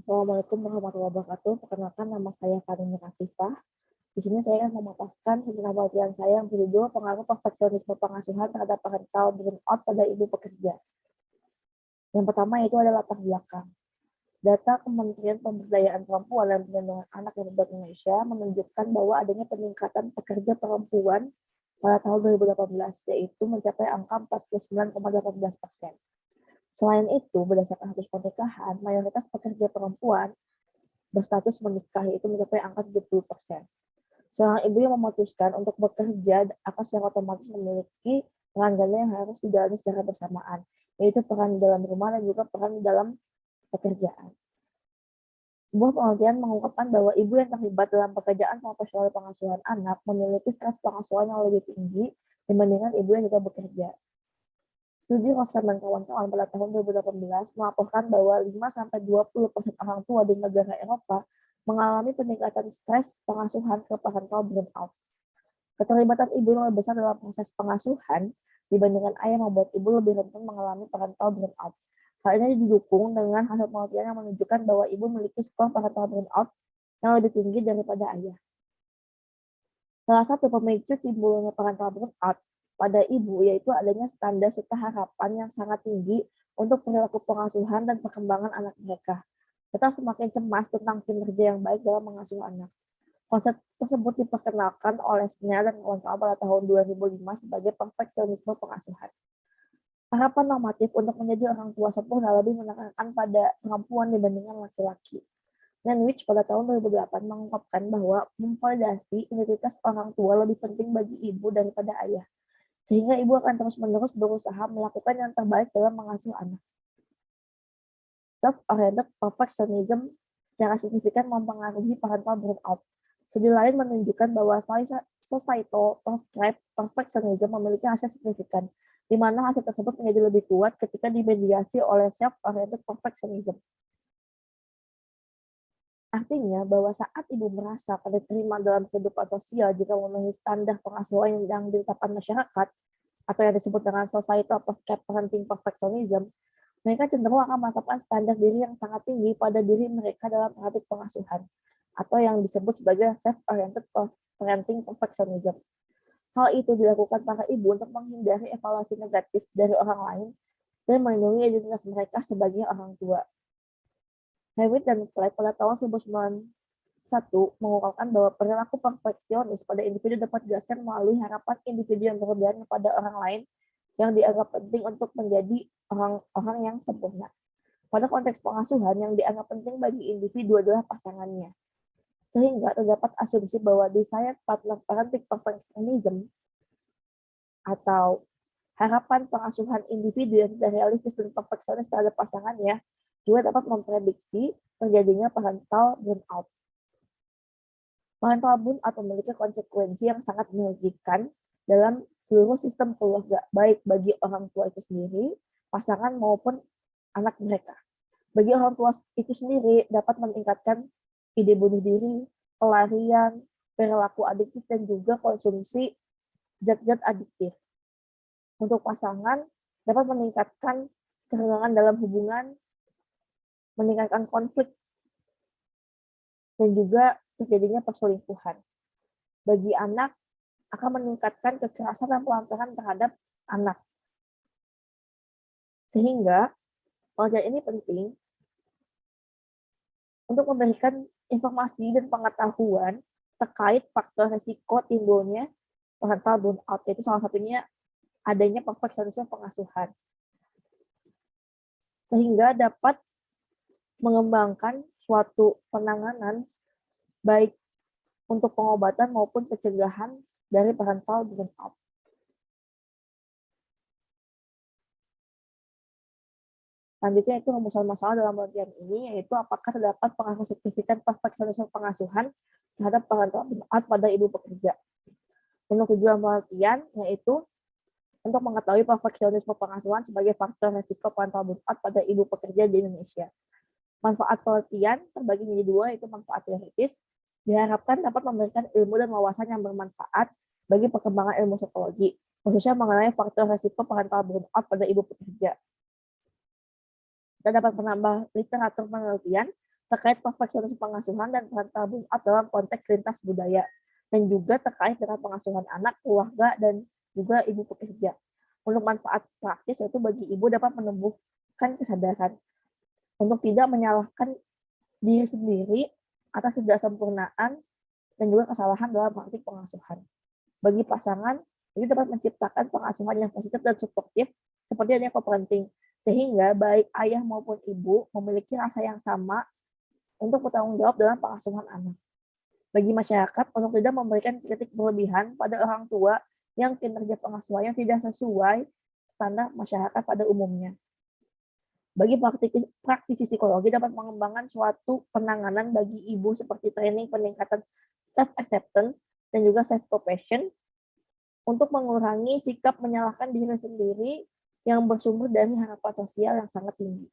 Assalamualaikum warahmatullahi wabarakatuh. Perkenalkan, nama saya Karina Rafifah. Di sini saya akan memaparkan tentang penelitian saya yang berjudul pengaruh perfeksionisme pengasuhan terhadap parental burnout pada ibu pekerja. Yang pertama yaitu adalah latar belakang. Data Kementerian Pemberdayaan Perempuan dan Perlindungan Anak Republik Indonesia menunjukkan bahwa adanya peningkatan pekerja perempuan pada tahun 2018, yaitu mencapai angka 49,18%. Selain itu, berdasarkan status pernikahan, mayoritas pekerja perempuan berstatus menikah yaitu mencapai angka 70%. Seorang ibu yang memutuskan untuk bekerja akan secara otomatis memiliki peran ganda yang harus dijalani secara bersamaan, yaitu peran di dalam rumah dan juga peran di dalam pekerjaan. Sebuah penelitian mengungkapkan bahwa ibu yang terlibat dalam pekerjaan profesional pengasuhan anak memiliki stres pengasuhan yang lebih tinggi dibandingkan ibu yang juga bekerja. Studi Roster dan kawan-kawan pada tahun 2018 melaporkan bahwa 5-20% orang tua di negara Eropa mengalami peningkatan stres pengasuhan ke parental burnout. Keterlibatan ibu yang lebih besar dalam proses pengasuhan dibandingkan ayah membuat ibu lebih rentan mengalami parental burnout. Hal ini didukung dengan hasil penelitian yang menunjukkan bahwa ibu memiliki skor parental burnout yang lebih tinggi daripada ayah. Salah satu pemicu timbulnya parental burnout pada ibu yaitu adanya standar serta harapan yang sangat tinggi untuk perilaku pengasuhan dan perkembangan anak mereka. Kita semakin cemas tentang kinerja yang baik dalam mengasuh anak. Konsep tersebut diperkenalkan oleh Snell dan kawan-kawan pada tahun 2005 sebagai perfeksionisme pengasuhan. Harapan normatif untuk menjadi orang tua sempurna lebih menekankan pada perempuan dibandingkan laki-laki. Greenwich pada tahun 2008 mengungkapkan bahwa memvalidasi identitas orang tua lebih penting bagi ibu daripada ayah, sehingga ibu akan terus-menerus berusaha melakukan yang terbaik dalam mengasuh anak. Self-oriented perfectionism secara signifikan mempengaruhi parental burnout. Studi lain menunjukkan bahwa societal prescribed perfectionism memiliki hasil signifikan, di mana hasil tersebut menjadi lebih kuat ketika dimediasi oleh self-oriented perfectionism. Artinya bahwa saat ibu merasa diterima dalam kehidupan sosial jika memenuhi standar pengasuhan yang ditetapkan masyarakat, atau yang disebut dengan societal prescribed parenting perfectionism, mereka cenderung akan menetapkan standar diri yang sangat tinggi pada diri mereka dalam praktik pengasuhan, atau yang disebut sebagai self-oriented parenting perfectionism. Hal itu dilakukan para ibu untuk menghindari evaluasi negatif dari orang lain dan melindungi identitas mereka sebagai orang tua. Hewitt dan Fleck pada tahun 1991 mengungkapkan bahwa perilaku perfeksionis pada individu dapat dijelaskan melalui harapan individu yang berlebihan kepada orang lain yang dianggap penting untuk menjadi orang-orang yang sempurna. Pada konteks pengasuhan, yang dianggap penting bagi individu adalah pasangannya. Sehingga terdapat asumsi bahwa desired partner parenting perfectionism atau harapan pengasuhan individu yang tidak realistis dan perfeksionis terhadap pasangannya juga dapat memprediksi terjadinya parental burnout. Parental burnout memiliki konsekuensi yang sangat merugikan dalam seluruh sistem keluarga, baik bagi orang tua itu sendiri, pasangan maupun anak mereka. Bagi orang tua itu sendiri dapat meningkatkan ide bunuh diri, pelarian, perilaku adiktif, dan juga konsumsi zat-zat adiktif. Untuk pasangan dapat meningkatkan kerenggangan dalam hubungan, meningkatkan konflik, dan juga terjadinya perselingkuhan. Bagi anak, akan meningkatkan kekerasan dan pelantaran terhadap anak. Sehingga, penelitian ini penting untuk memberikan informasi dan pengetahuan terkait faktor risiko timbulnya parental burnout, yaitu salah satunya adanya perfeksionisme pengasuhan. Sehingga dapat mengembangkan suatu penanganan baik untuk pengobatan maupun pencegahan dari parental burnout. Selanjutnya itu rumusan masalah dalam penelitian ini, yaitu apakah terdapat pengaruh signifikan perfeksionisme pengasuhan terhadap parental burnout pada ibu pekerja. Untuk tujuan penelitian, yaitu untuk mengetahui perfeksionisme pengasuhan sebagai faktor risiko parental burnout pada ibu pekerja di Indonesia. Manfaat penelitian terbagi menjadi dua, yaitu manfaat teoritis, diharapkan dapat memberikan ilmu dan wawasan yang bermanfaat bagi perkembangan ilmu psikologi, khususnya mengenai faktor risiko parental burnout pada ibu pekerja. Kita dapat menambah literatur penelitian terkait perfeksionisme pengasuhan dan parental burnout dalam konteks lintas budaya, dan juga terkait dengan pengasuhan anak, keluarga, dan juga ibu pekerja. Untuk manfaat praktis yaitu bagi ibu dapat menumbuhkan kesadaran untuk tidak menyalahkan diri sendiri atas ketidaksempurnaan dan juga kesalahan dalam praktik pengasuhan. Bagi pasangan, ini dapat menciptakan pengasuhan yang positif dan suportif seperti adanya co-parenting, sehingga baik ayah maupun ibu memiliki rasa yang sama untuk bertanggung jawab dalam pengasuhan anak. Bagi masyarakat, untuk tidak memberikan kritik berlebihan pada orang tua yang kinerja pengasuhannya tidak sesuai standar masyarakat pada umumnya. Bagi praktisi psikologi dapat mengembangkan suatu penanganan bagi ibu seperti training peningkatan self-acceptance dan juga self-compassion untuk mengurangi sikap menyalahkan diri sendiri yang bersumber dari harapan sosial yang sangat tinggi.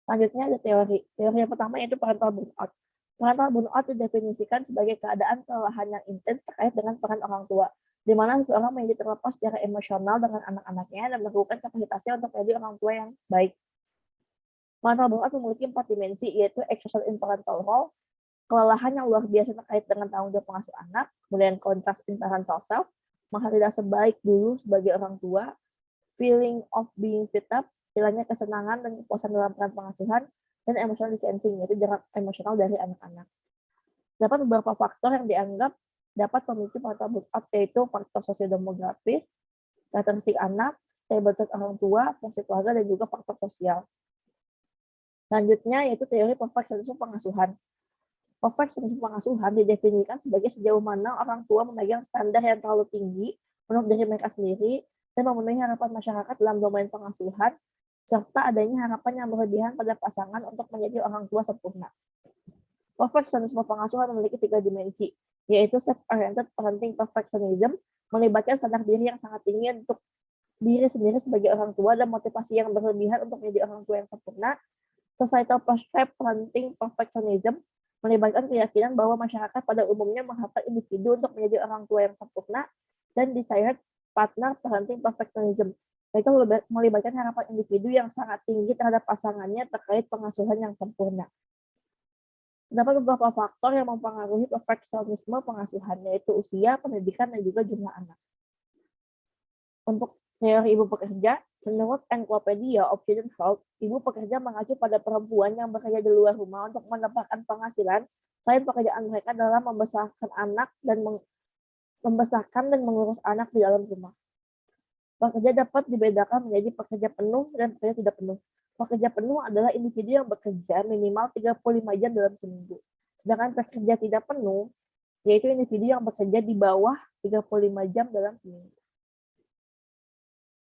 Selanjutnya ada teori. Teori yang pertama yaitu parental burnout. Parental burnout didefinisikan sebagai keadaan kelelahan yang intens terkait dengan peran orang tua, di mana seseorang menjadi terlepas secara emosional dengan anak-anaknya dan melakukan kapasitasnya untuk menjadi orang tua yang baik. Parental burnout memiliki 4 dimensi, yaitu exhaustion in parental role, kelelahan yang luar biasa terkait dengan tanggung jawab pengasuh anak, kemudian contrast in parental self, merasa tidak sebaik dulu sebagai orang tua, feeling of being fed up, hilangnya kesenangan dan kepuasan dalam peran pengasuhan, dan emotional distancing, yaitu jarak emosional dari anak-anak. Dapat beberapa faktor yang dianggap dapat memicu parental burnout, yaitu faktor sosiodemografis, karakteristik anak, stabilitas orang tua, fungsi keluarga, dan juga faktor sosial. Selanjutnya yaitu teori perfeksionisme pengasuhan. Perfeksionisme pengasuhan didefinisikan sebagai sejauh mana orang tua memegang standar yang terlalu tinggi untuk diri mereka sendiri dan memenuhi harapan masyarakat dalam domain pengasuhan, serta adanya harapan yang berlebihan pada pasangan untuk menjadi orang tua sempurna. Perfeksionisme pengasuhan memiliki 3 dimensi, yaitu self-oriented parenting perfectionism, melibatkan standar diri yang sangat tinggi untuk diri sendiri sebagai orang tua dan motivasi yang berlebihan untuk menjadi orang tua yang sempurna. Societal prescribed parenting perfectionism, melibatkan keyakinan bahwa masyarakat pada umumnya mengharapkan individu untuk menjadi orang tua yang sempurna, dan desired partner parenting perfectionism, yaitu melibatkan harapan individu yang sangat tinggi terhadap pasangannya terkait pengasuhan yang sempurna. Terdapat beberapa faktor yang mempengaruhi perfeksionisme pengasuhan, yaitu usia, pendidikan, dan juga jumlah anak. Untuk teori ibu pekerja, menurut Encyclopedia of Children's Health, ibu pekerja mengacu pada perempuan yang bekerja di luar rumah untuk mendapatkan penghasilan selain pekerjaan mereka dalam membesarkan anak dan mengurus anak di dalam rumah. Pekerja dapat dibedakan menjadi pekerja penuh dan pekerja tidak penuh. Pekerja penuh adalah individu yang bekerja minimal 35 jam dalam seminggu. Sedangkan pekerja tidak penuh yaitu individu yang bekerja di bawah 35 jam dalam seminggu.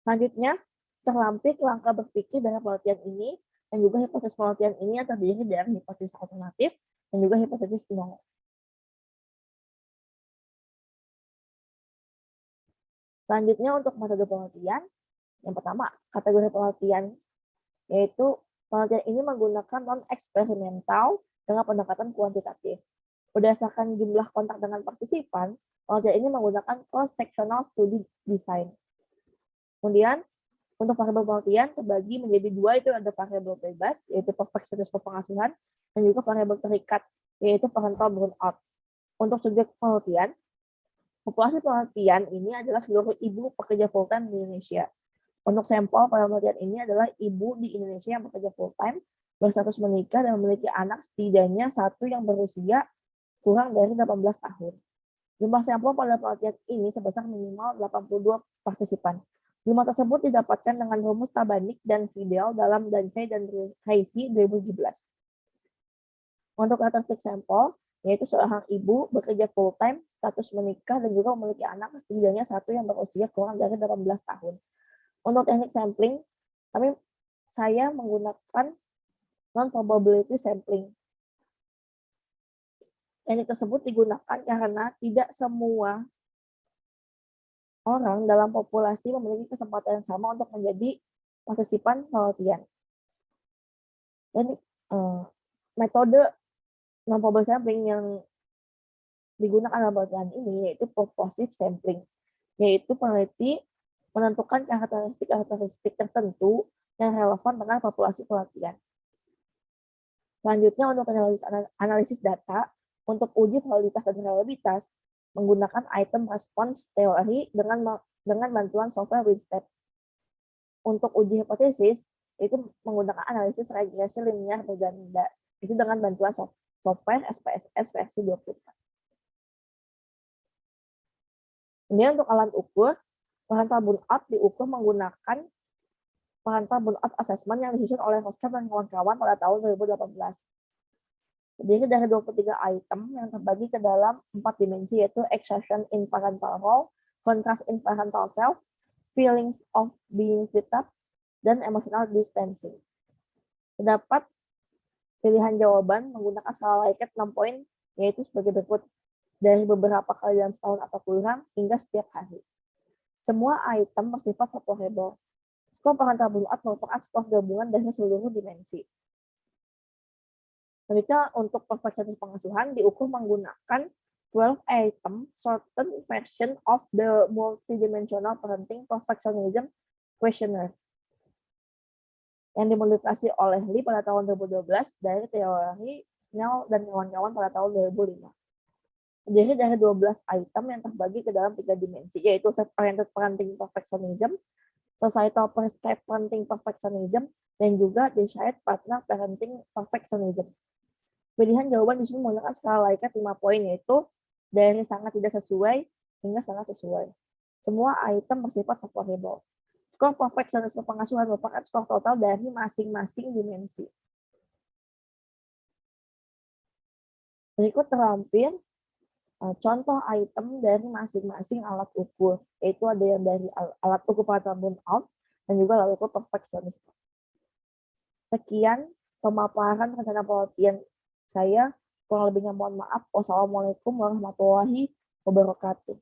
Selanjutnya, terlampir langkah berpikir dari penelitian ini, dan juga hipotesis penelitian ini yang terdiri dari hipotesis alternatif dan juga hipotesis nol. Selanjutnya untuk metode penelitian, yang pertama, kategori penelitian, yaitu penelitian ini menggunakan non-eksperimental dengan pendekatan kuantitatif. Berdasarkan jumlah kontak dengan partisipan, penelitian ini menggunakan cross-sectional study design. Kemudian, untuk variabel penelitian terbagi menjadi 2, itu ada variabel bebas, yaitu perfeksionisme pengasuhan, dan juga variabel terikat, yaitu parental burnout. Untuk subjek penelitian, populasi penelitian ini adalah seluruh ibu pekerja full-time di Indonesia. Untuk sampel pada penelitian ini adalah ibu di Indonesia yang bekerja full-time, berstatus menikah, dan memiliki anak setidaknya 1 yang berusia kurang dari 18 tahun. Jumlah sampel pada penelitian ini sebesar minimal 82 partisipan. Jumlah tersebut didapatkan dengan rumus Tabanik dan Fidel dalam Dancey dan Reisi 2017. Untuk karakteristik sampel, yaitu seorang ibu bekerja full-time, status menikah, dan juga memiliki anak setidaknya 1 yang berusia kurang dari 18 tahun. Untuk teknik sampling, saya menggunakan non-probability sampling. Teknik tersebut digunakan karena tidak semua orang dalam populasi memiliki kesempatan yang sama untuk menjadi partisipan penelitian. Dan metode non-probability sampling yang digunakan dalam penelitian ini yaitu purposive sampling, yaitu peneliti menentukan karakteristik tertentu yang relevan dengan populasi penelitian. Selanjutnya untuk analisis data, untuk uji validitas dan reliabilitas, menggunakan item response teori dengan bantuan software WinStep. Untuk uji hipotesis, itu menggunakan analisis regresi linear berganda. Itu dengan bantuan software SPSS versi 24. Kemudian untuk alat ukur, parental burnout diukur menggunakan parental burnout assessment yang disusun oleh Hosker dan kawan-kawan pada tahun 2018. Terdiri dari 23 item yang terbagi ke dalam 4 dimensi, yaitu exertion in parental role, contrast in parental self, feelings of being fit up, dan emotional distancing. Terdapat pilihan jawaban menggunakan skala Likert 6 poin, yaitu sebagai berikut: dari beberapa kali dalam setahun atau kurang hingga setiap hari. Semua item bersifat favorable. Skor parental burnout merupakan skor gabungan dari seluruh dimensi. Selanjutnya untuk perfeksionis pengasuhan diukur menggunakan 12 item shortened version of the multidimensional parenting perfectionism questionnaire yang dimodifikasi oleh Lee pada tahun 2012 dari teori Snell dan kawan-kawan pada tahun 2005. Terdiri dari 12 item yang terbagi ke dalam 3 dimensi, yaitu self-oriented parenting perfectionism, societal prescribed parenting perfectionism, dan juga desired partner parenting perfectionism. Pilihan jawaban di sini menggunakan skala Likert 5 poin, yaitu dari sangat tidak sesuai hingga sangat sesuai. Semua item bersifat favorable. Skor perfeksionisme pengasuhan merupakan skor total dari masing-masing dimensi. Berikut terlampir contoh item dari masing-masing alat ukur, yaitu ada yang dari alat ukur parental burnout dan juga alat ukur perfeksionisme. Sekian pemaparan rencana penelitian saya, kurang lebihnya mohon maaf. Wassalamualaikum warahmatullahi wabarakatuh.